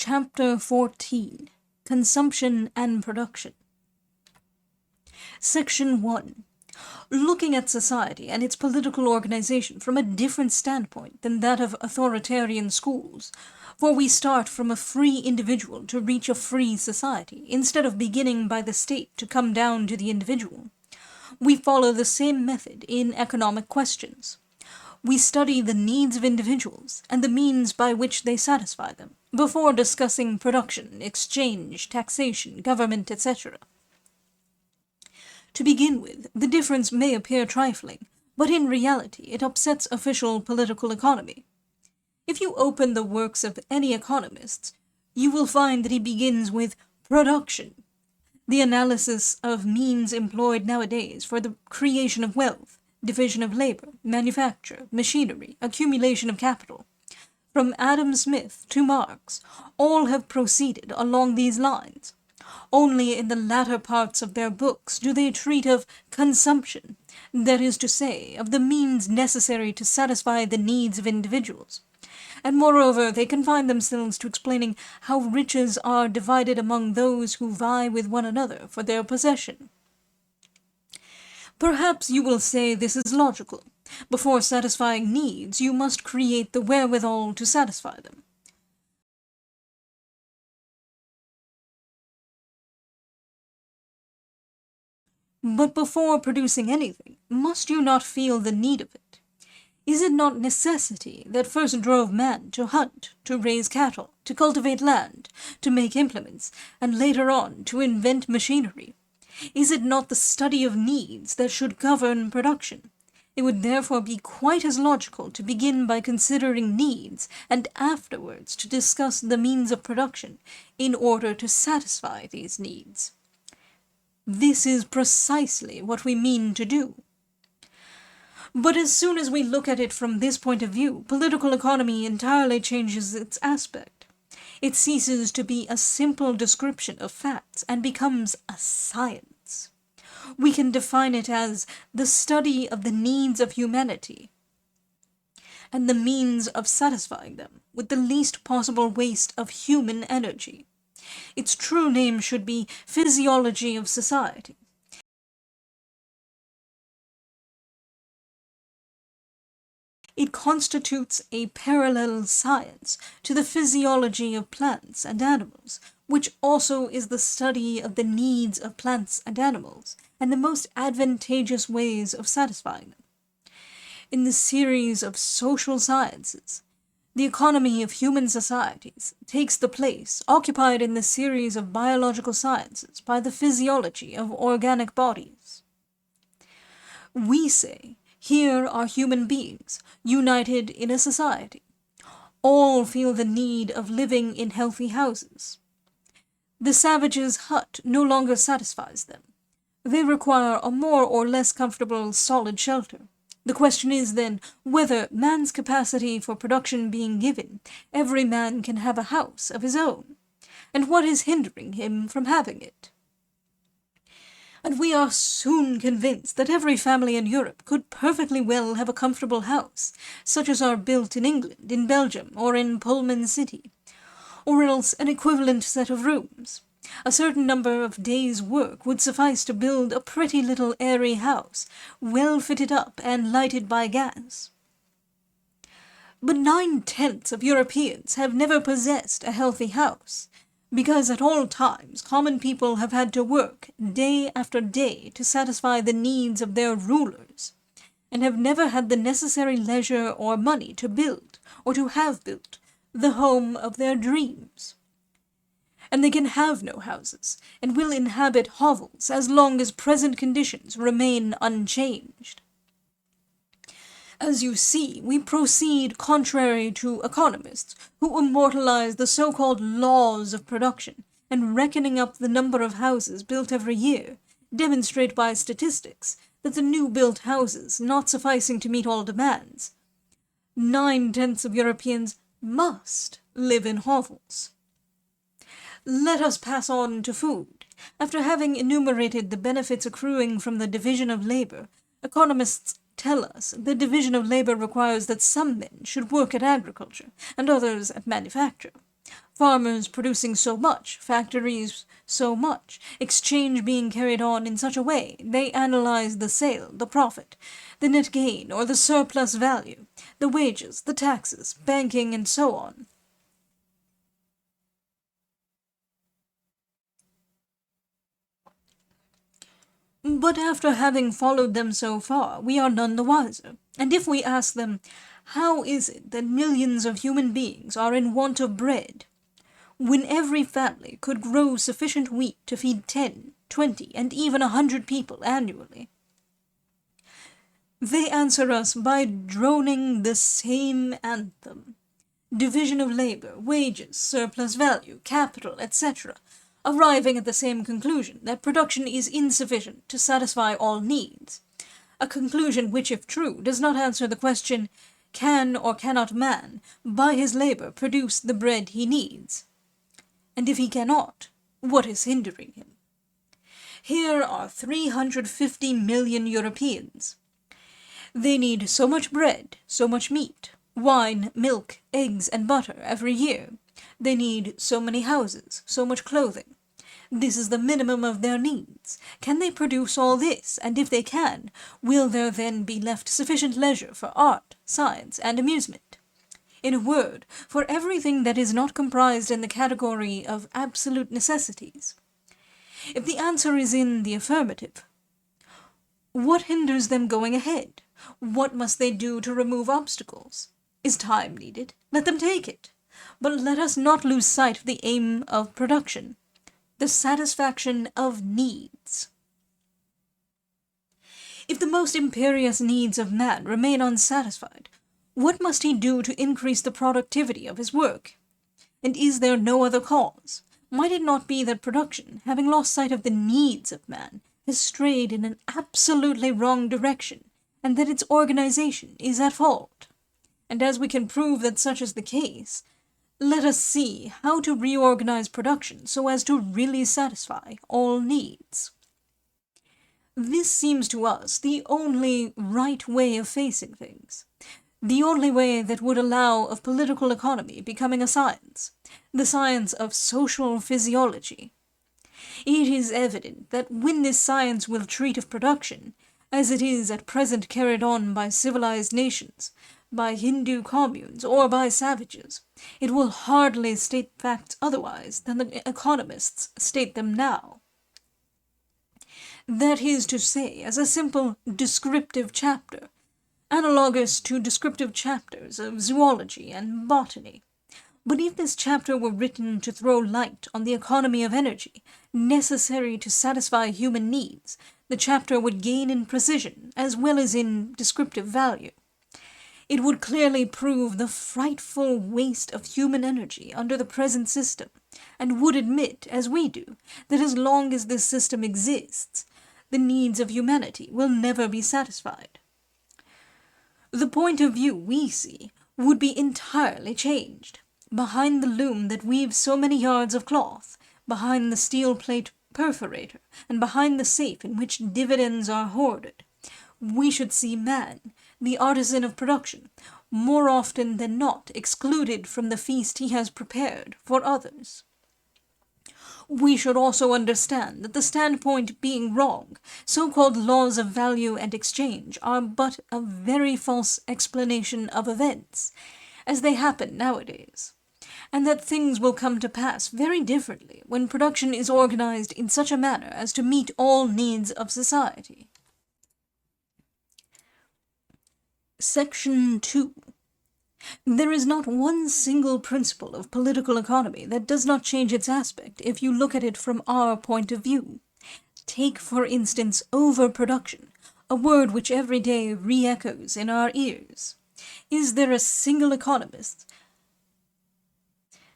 Chapter 14, Consumption and Production. Section 1. Looking at society and its political organization from a different standpoint than that of authoritarian schools, for we start from a free individual to reach a free society, instead of beginning by the state to come down to the individual. We follow the same method in economic questions. We study the needs of individuals and the means by which they satisfy them, before discussing production, exchange, taxation, government, etc. To begin with, the difference may appear trifling, but in reality it upsets official political economy. If you open the works of any economist, you will find that he begins with production, the analysis of means employed nowadays for the creation of wealth, division of labor, manufacture, machinery, accumulation of capital. From Adam Smith to Marx, all have proceeded along these lines. Only in the latter parts of their books do they treat of consumption, that is to say, of the means necessary to satisfy the needs of individuals. And moreover, they confine themselves to explaining how riches are divided among those who vie with one another for their possession. Perhaps you will say this is logical. Before satisfying needs, you must create the wherewithal to satisfy them. But before producing anything, must you not feel the need of it? Is it not necessity that first drove man to hunt, to raise cattle, to cultivate land, to make implements, and later on to invent machinery? Is it not the study of needs that should govern production? It would therefore be quite as logical to begin by considering needs, and afterwards to discuss the means of production, in order to satisfy these needs. This is precisely what we mean to do. But as soon as we look at it from this point of view, political economy entirely changes its aspect. It ceases to be a simple description of facts and becomes a science. We can define it as the study of the needs of humanity and the means of satisfying them with the least possible waste of human energy. Its true name should be physiology of society. It constitutes a parallel science to the physiology of plants and animals, which also is the study of the needs of plants and animals, and the most advantageous ways of satisfying them. In the series of social sciences, the economy of human societies takes the place occupied in the series of biological sciences by the physiology of organic bodies. We say, here are human beings, united in a society. All feel the need of living in healthy houses. The savage's hut no longer satisfies them. They require a more or less comfortable, solid shelter. The question is, then, whether, man's capacity for production being given, every man can have a house of his own, and what is hindering him from having it. And we are soon convinced that every family in Europe could perfectly well have a comfortable house, such as are built in England, in Belgium, or in Pullman City, or else an equivalent set of rooms. A certain number of days' work would suffice to build a pretty little airy house, well fitted up and lighted by gas. But 9/10 of Europeans have never possessed a healthy house, because at all times common people have had to work day after day to satisfy the needs of their rulers, and have never had the necessary leisure or money to build, or to have built, the home of their dreams. And they can have no houses, and will inhabit hovels as long as present conditions remain unchanged. As you see, we proceed contrary to economists, who immortalize the so-called laws of production, and reckoning up the number of houses built every year, demonstrate by statistics that the new-built houses, not sufficing to meet all demands, 9/10 of Europeans must live in hovels. Let us pass on to food. After having enumerated the benefits accruing from the division of labor, economists tell us the division of labor requires that some men should work at agriculture and others at manufacture. Farmers producing so much, factories so much, exchange being carried on in such a way, they analyze the sale, the profit, the net gain or the surplus value, the wages, the taxes, banking, and so on. But after having followed them so far, we are none the wiser. And if we ask them, how is it that millions of human beings are in want of bread, when every family could grow sufficient wheat to feed 10, 20, and even 100 people annually? They answer us by droning the same anthem. Division of labor, wages, surplus value, capital, etc., arriving at the same conclusion, that production is insufficient to satisfy all needs. A conclusion which, if true, does not answer the question, can or cannot man, by his labor, produce the bread he needs? And if he cannot, what is hindering him? Here are 350 million Europeans. They need so much bread, so much meat, wine, milk, eggs, and butter every year. They need so many houses, so much clothing. This is the minimum of their needs. Can they produce all this? And if they can, will there then be left sufficient leisure for art, science, and amusement? In a word, for everything that is not comprised in the category of absolute necessities? If the answer is in the affirmative, what hinders them going ahead? What must they do to remove obstacles? Is time needed? Let them take it. But let us not lose sight of the aim of production, the satisfaction of needs. If the most imperious needs of man remain unsatisfied, what must he do to increase the productivity of his work? And is there no other cause? Might it not be that production, having lost sight of the needs of man, has strayed in an absolutely wrong direction, and that its organization is at fault? And as we can prove that such is the case, let us see how to reorganize production so as to really satisfy all needs. This seems to us the only right way of facing things, the only way that would allow of political economy becoming a science, the science of social physiology. It is evident that when this science will treat of production, as it is at present carried on by civilized nations, by Hindu communes, or by savages, it will hardly state facts otherwise than the economists state them now. That is to say, as a simple descriptive chapter, analogous to descriptive chapters of zoology and botany. But if this chapter were written to throw light on the economy of energy necessary to satisfy human needs, the chapter would gain in precision as well as in descriptive value. It would clearly prove the frightful waste of human energy under the present system, and would admit, as we do, that as long as this system exists, the needs of humanity will never be satisfied. The point of view we see would be entirely changed. Behind the loom that weaves so many yards of cloth, behind the steel plate perforator, and behind the safe in which dividends are hoarded, we should see man, the artisan of production, more often than not excluded from the feast he has prepared for others. We should also understand that the standpoint being wrong, so-called laws of value and exchange are but a very false explanation of events, as they happen nowadays, and that things will come to pass very differently when production is organized in such a manner as to meet all needs of society. Section 2. There is not one single principle of political economy that does not change its aspect if you look at it from our point of view. Take, for instance, overproduction, a word which every day re-echoes in our ears. Is there a single economist,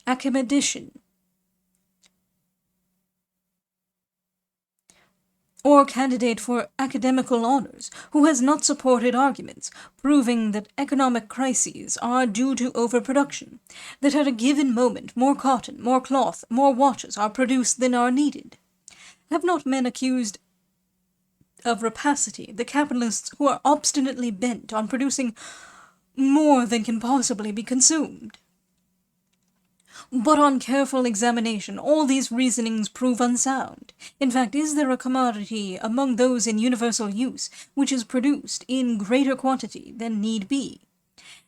academician, or candidate for academical honors who has not supported arguments proving that economic crises are due to overproduction, that at a given moment more cotton, more cloth, more watches are produced than are needed? Have not men accused of rapacity the capitalists who are obstinately bent on producing more than can possibly be consumed? But on careful examination, all these reasonings prove unsound. In fact, is there a commodity among those in universal use which is produced in greater quantity than need be?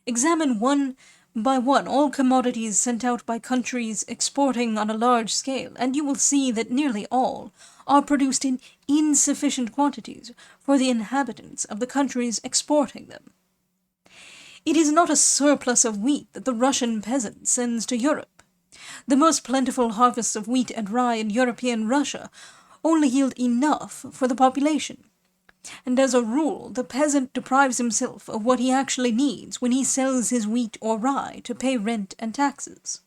Examine one by one all commodities sent out by countries exporting on a large scale, and you will see that nearly all are produced in insufficient quantities for the inhabitants of the countries exporting them. It is not a surplus of wheat that the Russian peasant sends to Europe. The most plentiful harvests of wheat and rye in European Russia only yield enough for the population. And as a rule, the peasant deprives himself of what he actually needs when he sells his wheat or rye to pay rent and taxes.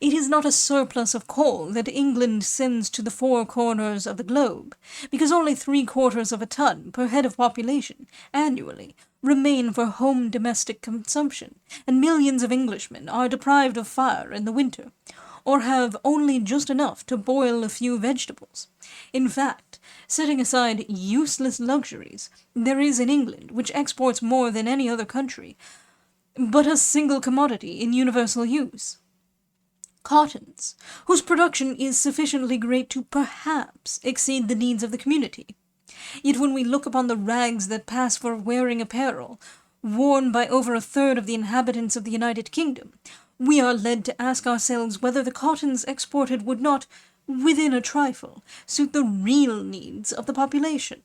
It is not a surplus of coal that England sends to the four corners of the globe, because only 3/4 of a ton per head of population annually remain for home domestic consumption, and millions of Englishmen are deprived of fire in the winter, or have only just enough to boil a few vegetables. In fact, setting aside useless luxuries, there is in England, which exports more than any other country, but a single commodity in universal use: cottons, whose production is sufficiently great to perhaps exceed the needs of the community. Yet when we look upon the rags that pass for wearing apparel, worn by over 1/3 of the inhabitants of the United Kingdom, we are led to ask ourselves whether the cottons exported would not, within a trifle, suit the real needs of the population.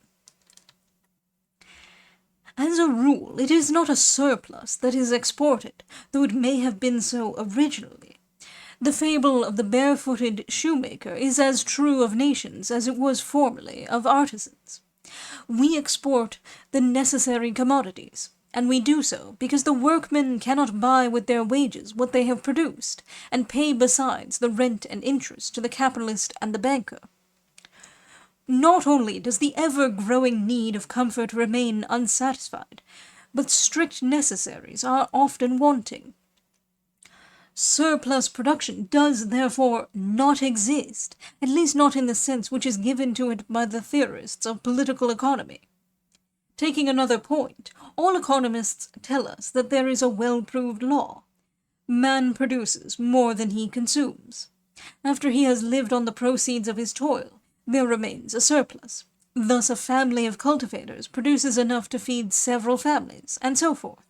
As a rule, it is not a surplus that is exported, though it may have been so originally. The fable of the barefooted shoemaker is as true of nations as it was formerly of artisans. We export the necessary commodities, and we do so because the workmen cannot buy with their wages what they have produced, and pay besides the rent and interest to the capitalist and the banker. Not only does the ever-growing need of comfort remain unsatisfied, but strict necessaries are often wanting. Surplus production does therefore not exist, at least not in the sense which is given to it by the theorists of political economy. Taking another point, all economists tell us that there is a well-proved law: man produces more than he consumes. After he has lived on the proceeds of his toil, there remains a surplus. Thus a family of cultivators produces enough to feed several families, and so forth.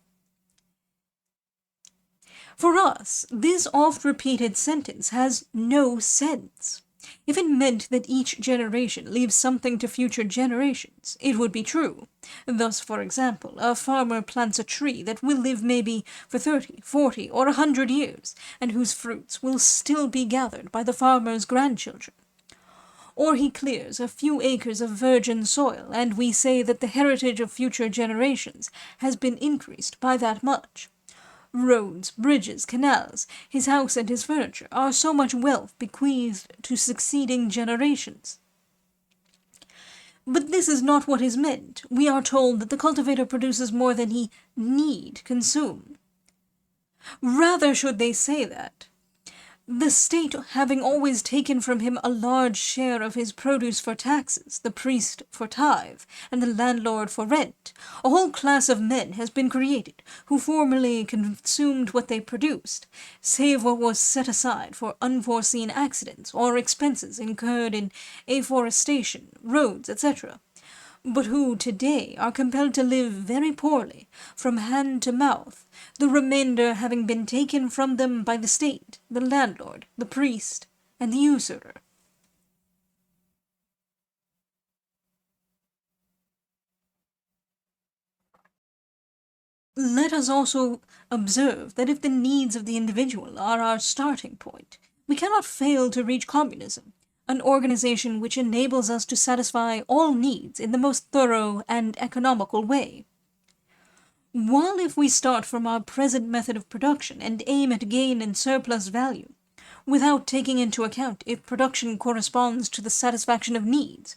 For us, this oft-repeated sentence has no sense. If it meant that each generation leaves something to future generations, it would be true. Thus, for example, a farmer plants a tree that will live maybe for 30, 40, or 100 years, and whose fruits will still be gathered by the farmer's grandchildren. Or he clears a few acres of virgin soil, and we say that the heritage of future generations has been increased by that much. Roads, bridges, canals, his house and his furniture are so much wealth bequeathed to succeeding generations. But this is not what is meant. We are told that the cultivator produces more than he need consume. Rather should they say that, the state having always taken from him a large share of his produce for taxes, the priest for tithe, and the landlord for rent, a whole class of men has been created, who formerly consumed what they produced, save what was set aside for unforeseen accidents or expenses incurred in afforestation, roads, etc., but who today are compelled to live very poorly, from hand to mouth, the remainder having been taken from them by the state, the landlord, the priest, and the usurer. Let us also observe that if the needs of the individual are our starting point, we cannot fail to reach communism, an organization which enables us to satisfy all needs in the most thorough and economical way. While if we start from our present method of production and aim at gain and surplus value, without taking into account if production corresponds to the satisfaction of needs,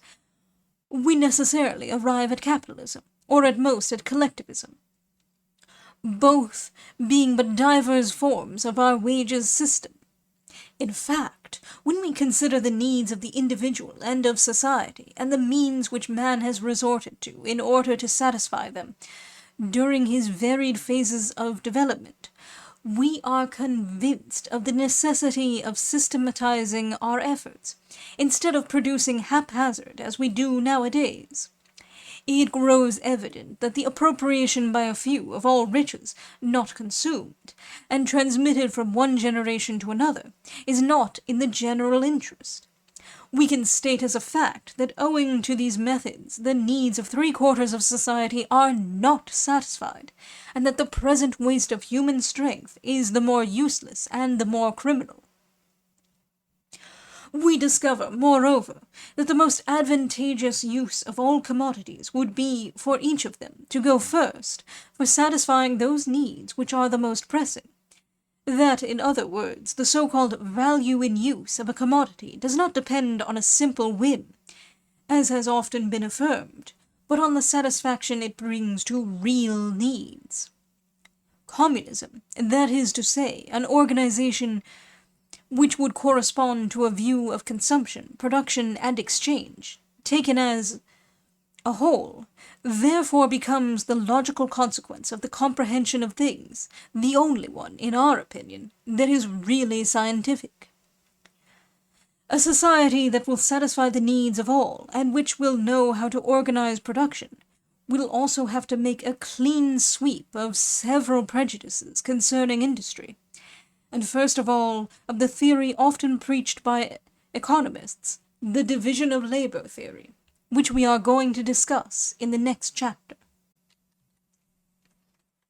we necessarily arrive at capitalism, or at most at collectivism, both being but divers forms of our wages system. In fact, when we consider the needs of the individual and of society, and the means which man has resorted to in order to satisfy them during his varied phases of development, we are convinced of the necessity of systematizing our efforts, instead of producing haphazard as we do nowadays. It grows evident that the appropriation by a few of all riches not consumed, and transmitted from one generation to another, is not in the general interest. We can state as a fact that owing to these methods the needs of 3/4 of society are not satisfied, and that the present waste of human strength is the more useless and the more criminal. We discover, moreover, that the most advantageous use of all commodities would be for each of them to go first for satisfying those needs which are the most pressing. That, in other words, the so-called value in use of a commodity does not depend on a simple whim, as has often been affirmed, but on the satisfaction it brings to real needs. Communism, that is to say, an organization which would correspond to a view of consumption, production, and exchange, taken as a whole, therefore becomes the logical consequence of the comprehension of things, the only one, in our opinion, that is really scientific. A society that will satisfy the needs of all, and which will know how to organize production, will also have to make a clean sweep of several prejudices concerning industry, and first of all of the theory often preached by economists, the division of labor theory, which we are going to discuss in the next chapter.